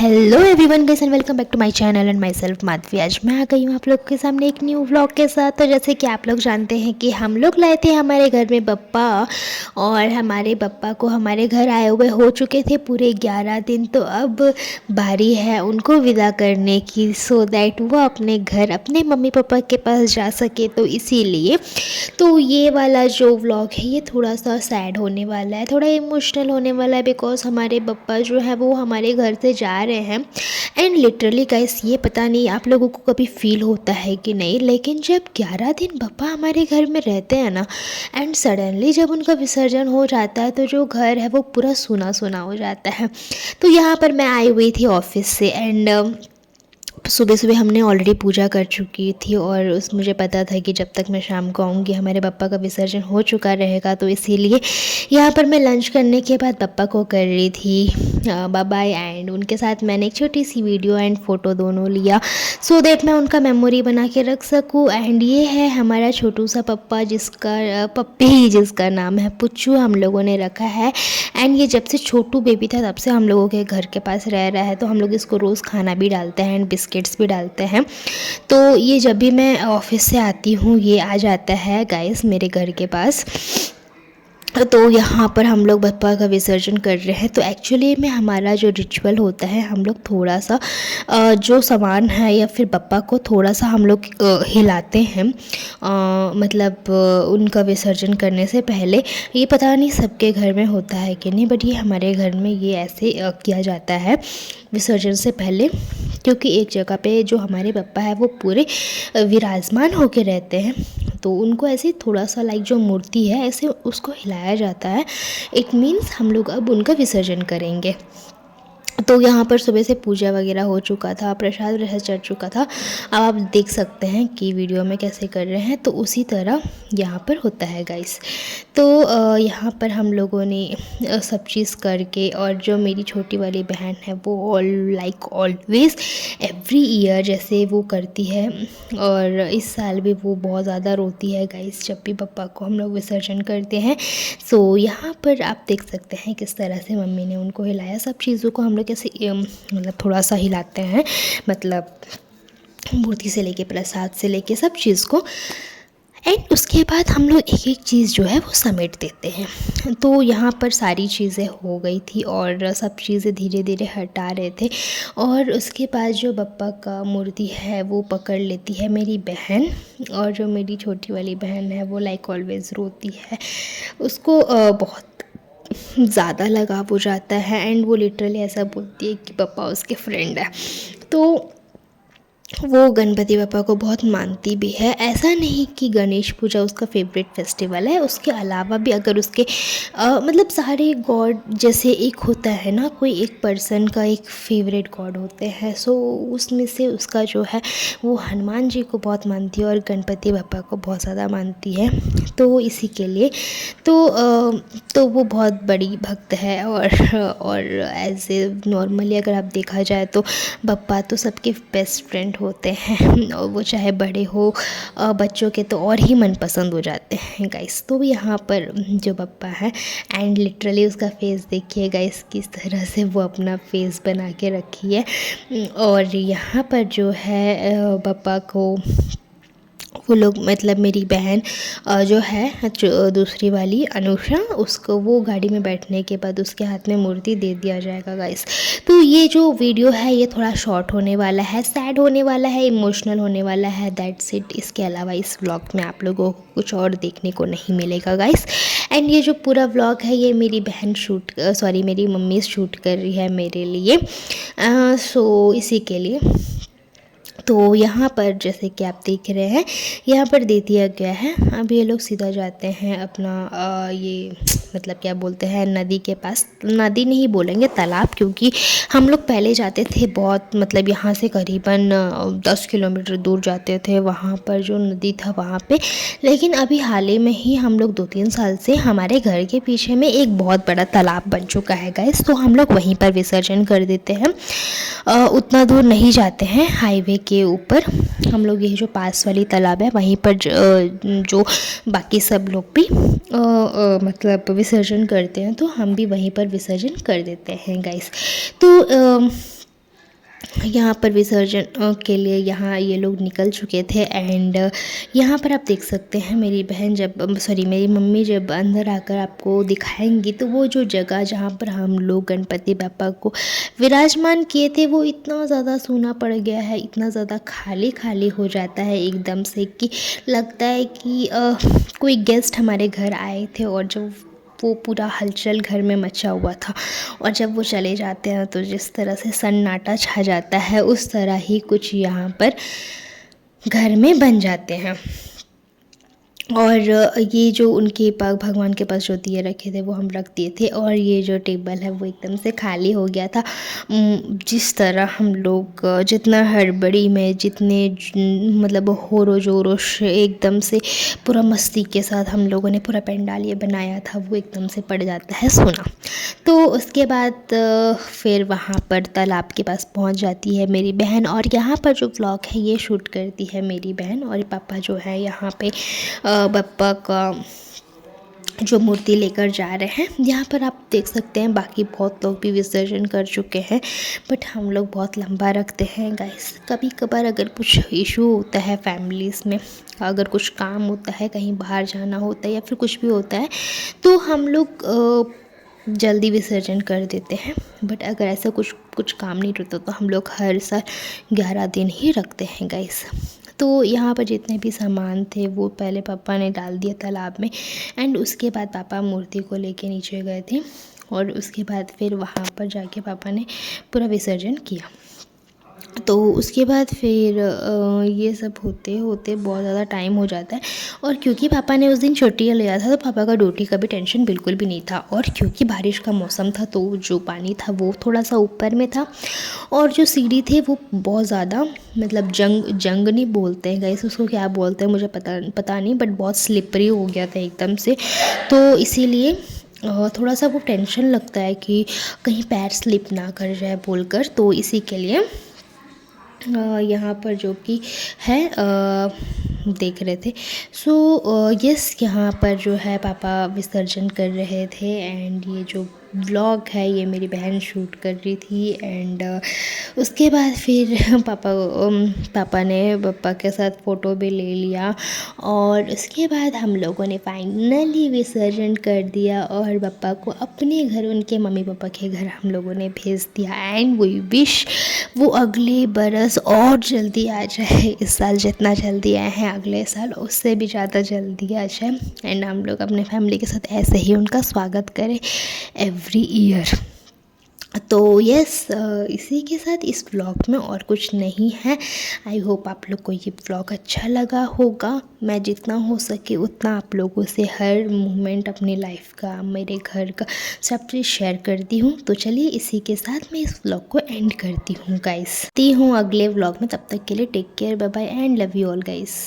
Hello everyone guys and welcome back to my channel and myself Madhavi. आज मैं आ गई हूँ आप लोग के सामने एक न्यू व्लॉग के साथ। तो जैसे कि आप लोग जानते हैं कि हम लोग लाए थे हमारे घर में पप्पा, और हमारे पप्पा को हमारे घर आए हुए हो चुके थे पूरे 11 दिन। तो अब बारी है उनको विदा करने की, सो दैट वो अपने घर अपने मम्मी पापा के पास जा सके। तो इसीलिए तो ये वाला जो व्लॉग है ये थोड़ा सा सैड होने वाला है, थोड़ा इमोशनल होने वाला है, बिकॉज हमारे पप्पा जो है वो हमारे घर से जा रहे हैं। एंड लिटरली गाइस, ये पता नहीं आप लोगों को कभी फील होता है कि नहीं, लेकिन जब 11 दिन पप्पा हमारे घर में रहते हैं ना, एंड सडनली जब उनका विसर्जन हो जाता है तो जो घर है वो पूरा सूना सूना हो जाता है। तो यहाँ पर मैं आई हुई थी ऑफिस से, एंड सुबह सुबह हमने ऑलरेडी पूजा कर चुकी थी, और उस मुझे पता था कि जब तक मैं शाम को आऊँगी हमारे पापा का विसर्जन हो चुका रहेगा। तो इसीलिए यहाँ पर मैं लंच करने के बाद पापा को कर रही थी बाय बाय, एंड उनके साथ मैंने एक छोटी सी वीडियो एंड फ़ोटो दोनों लिया, सो दैट मैं उनका मेमोरी बना के रख सकूँ। एंड ये है हमारा छोटू सा पप्पा, जिसका पप्पी जिसका नाम है पुच्चू, हम लोगों ने रखा है। एंड ये जब से छोटू बेबी था तब से हम लोगों के घर के पास रह रहा है, तो हम लोग इसको रोज़ खाना भी डालते हैं एंड बिस्किट्स भी डालते हैं। तो ये जब भी मैं ऑफिस से आती हूँ ये आ जाता है गाइस मेरे घर के पास। तो यहाँ पर हम लोग पप्पा का विसर्जन कर रहे हैं। तो एक्चुअली में हमारा जो रिचुअल होता है, हम लोग थोड़ा सा जो सामान है या फिर पप्पा को थोड़ा सा हम लोग हिलाते हैं, मतलब उनका विसर्जन करने से पहले। ये पता नहीं सबके घर में होता है कि नहीं, बट ये हमारे घर में ये ऐसे किया जाता है विसर्जन से पहले, क्योंकि एक जगह पे जो हमारे पप्पा है वो पूरे विराजमान होके रहते हैं। तो उनको ऐसे थोड़ा सा लाइक जो मूर्ति है ऐसे उसको हिलाया जाता है। इट मीन्स हम लोग अब उनका विसर्जन करेंगे। तो यहाँ पर सुबह से पूजा वगैरह हो चुका था, प्रसाद वसाद चढ़ चुका था। अब आप देख सकते हैं कि वीडियो में कैसे कर रहे हैं, तो उसी तरह यहाँ पर होता है गाइस। तो यहाँ पर हम लोगों ने सब चीज़ करके, और जो मेरी छोटी वाली बहन है वो लाइक ऑलवेज़ एवरी ईयर जैसे वो करती है, और इस साल भी वो बहुत ज़्यादा रोती है गाइस जब भी पप्पा को हम लोग विसर्जन करते हैं। सो यहाँ पर आप देख सकते हैं किस तरह से मम्मी ने उनको हिलाया। सब चीज़ों को हम लोग कैसे मतलब थोड़ा सा हिलाते हैं, मतलब मूर्ति से लेके प्रसाद से लेके सब चीज़ को। एंड उसके बाद हम लोग एक एक चीज़ जो है वो समेट देते हैं। तो यहाँ पर सारी चीज़ें हो गई थी और सब चीज़ें धीरे धीरे हटा रहे थे। और उसके बाद जो बप्पा का मूर्ति है वो पकड़ लेती है मेरी बहन, और जो मेरी छोटी वाली बहन है वो लाइक ऑलवेज़ रोती है। उसको बहुत ज़्यादा लगाव हो जाता है, एंड वो लिटरली ऐसा बोलती है कि पापा उसके फ्रेंड है। तो वो गणपति पापा को बहुत मानती भी है। ऐसा नहीं कि गणेश पूजा उसका फेवरेट फेस्टिवल है, उसके अलावा भी अगर उसके मतलब सारे गॉड जैसे एक होता है ना, कोई एक पर्सन का एक फेवरेट गॉड होते हैं, सो उसमें से उसका जो है वो हनुमान जी को बहुत मानती है और गणपति पापा को बहुत ज़्यादा मानती है। तो इसी के लिए तो वो बहुत बड़ी भक्त है। और एज ए नॉर्मली अगर आप देखा जाए तो पप्पा तो सबके बेस्ट फ्रेंड होते हैं, और वो चाहे बड़े हो बच्चों के तो और ही मनपसंद हो जाते हैं गाइस। तो यहाँ पर जो पप्पा है, एंड लिटरली उसका फेस देखिए गाइस किस तरह से वो अपना फेस बना के रखी है। और यहाँ पर जो है पप्पा को वो लोग, मतलब मेरी बहन जो है जो दूसरी वाली अनुषा, उसको वो गाड़ी में बैठने के बाद उसके हाथ में मूर्ति दे दिया जाएगा गाइस। तो ये जो वीडियो है ये थोड़ा शॉर्ट होने वाला है, सैड होने वाला है, इमोशनल होने वाला है, दैट्स इट। इसके अलावा इस व्लॉग में आप लोगों को कुछ और देखने को नहीं मिलेगा गाइस। एंड ये जो पूरा व्लॉग है ये मेरी बहन मेरी मम्मी शूट कर रही है मेरे लिए, सो इसी के लिए। तो यहाँ पर जैसे कि आप देख रहे हैं यहाँ पर दे दिया गया है। अब ये लोग सीधा जाते हैं अपना ये मतलब क्या बोलते हैं नदी के पास, नदी नहीं बोलेंगे तालाब, क्योंकि हम लोग पहले जाते थे बहुत, मतलब यहाँ से करीबन 10 किलोमीटर दूर जाते थे वहाँ पर जो नदी था वहाँ पे। लेकिन अभी हाल ही में ही हम लोग 2-3 साल से हमारे घर के पीछे में एक बहुत बड़ा तालाब बन चुका है गाइस, तो हम लोग वहीं पर विसर्जन कर देते हैं। उतना दूर नहीं जाते हैं, हाईवे के ऊपर हम लोग, ये जो पास वाली तालाब है वहीं पर जो बाकी सब लोग भी मतलब विसर्जन करते हैं, तो हम भी वहीं पर विसर्जन कर देते हैं गाइस। तो यहाँ पर विसर्जन के लिए यहाँ ये लोग निकल चुके थे। एंड यहाँ पर आप देख सकते हैं मेरी बहन जब सॉरी मेरी मम्मी जब अंदर आकर आपको दिखाएंगी तो वो जो जगह जहाँ पर हम लोग गणपति बापा को विराजमान किए थे वो इतना ज़्यादा सूना पड़ गया है, इतना ज़्यादा खाली खाली हो जाता है एकदम से कि लगता है कि कोई गेस्ट हमारे घर आए थे और जो वो पूरा हलचल घर में मचा हुआ था, और जब वो चले जाते हैं तो जिस तरह से सन्नाटा छा जाता है उस तरह ही कुछ यहाँ पर घर में बन जाते हैं। और ये जो उनके पास भगवान के पास जो दिए रखे थे वो हम रख दिए थे, और ये जो टेबल है वो एकदम से खाली हो गया था। जिस तरह हम लोग जितना हड़बड़ी में मतलब होरो जोरों से एकदम से पूरा मस्ती के साथ हम लोगों ने पूरा पंडाल ये बनाया था वो एकदम से पड़ जाता है सोना। तो उसके बाद फिर वहाँ पर तालाब के पास पहुँच जाती है मेरी बहन, और यहाँ पर जो व्लॉग है ये शूट करती है मेरी बहन, और पापा जो है यहाँ पे बप्पा का जो मूर्ति लेकर जा रहे हैं। यहाँ पर आप देख सकते हैं बाकी बहुत लोग भी विसर्जन कर चुके हैं, बट हम लोग बहुत लंबा रखते हैं गाइस। कभी कभार अगर कुछ इशू होता है फैमिलीज़ में, अगर कुछ काम होता है, कहीं बाहर जाना होता है या फिर कुछ भी होता है तो हम लोग जल्दी विसर्जन कर देते हैं। बट अगर ऐसा कुछ काम नहीं रहता तो हम लोग हर साल 11 दिन ही रखते हैं गाइस। तो यहाँ पर जितने भी सामान थे वो पहले पापा ने डाल दिया तालाब में, एंड उसके बाद पापा मूर्ति को लेके नीचे गए थे, और उसके बाद फिर वहाँ पर जाके पापा ने पूरा विसर्जन किया। तो उसके बाद फिर ये सब होते होते बहुत ज़्यादा टाइम हो जाता है, और क्योंकि पापा ने उस दिन छुट्टी लिया था तो पापा का ड्यूटी का भी टेंशन बिल्कुल भी नहीं था, और क्योंकि बारिश का मौसम था तो जो पानी था वो थोड़ा सा ऊपर में था, और जो सीढ़ी थे वो बहुत ज़्यादा मतलब जंग नहीं बोलते हैं गाइस, उसको क्या बोलते हैं मुझे पता नहीं, बट बहुत स्लिपरी हो गया था एकदम से। तो इसीलिए थोड़ा सा वो टेंशन लगता है कि कहीं पैर स्लिप ना कर जाए बोलकर, तो इसी के लिए यहाँ पर जो कि है देख रहे थे। सो यस, यहाँ पर जो है पापा विसर्जन कर रहे थे, एंड ये जो व्लॉग है ये मेरी बहन शूट कर रही थी। एंड उसके बाद फिर पापा ने पप्पा के साथ फ़ोटो भी ले लिया, और उसके बाद हम लोगों ने फाइनली विसर्जन कर दिया, और पापा को अपने घर उनके मम्मी पापा के घर हम लोगों ने भेज दिया। एंड वी विश वो अगले बरस और जल्दी आ जाए, इस साल जितना जल्दी आए हैं अगले साल उससे भी ज़्यादा जल्दी आ जाए, एंड हम लोग अपने फैमिली के साथ ऐसे ही उनका स्वागत करें एवरी ईयर। तो यस, इसी के साथ इस व्लॉग में और कुछ नहीं है। आई होप आप लोग को ये व्लॉग अच्छा लगा होगा। मैं जितना हो सके उतना आप लोगों से हर मोमेंट अपनी लाइफ का, मेरे घर का सब चीज़ शेयर करती हूँ। तो चलिए इसी के साथ मैं इस व्लॉग को एंड करती हूँ गाइस। ती हूँ अगले व्लॉग में, तब तक के लिए take care, bye bye and love you all guys.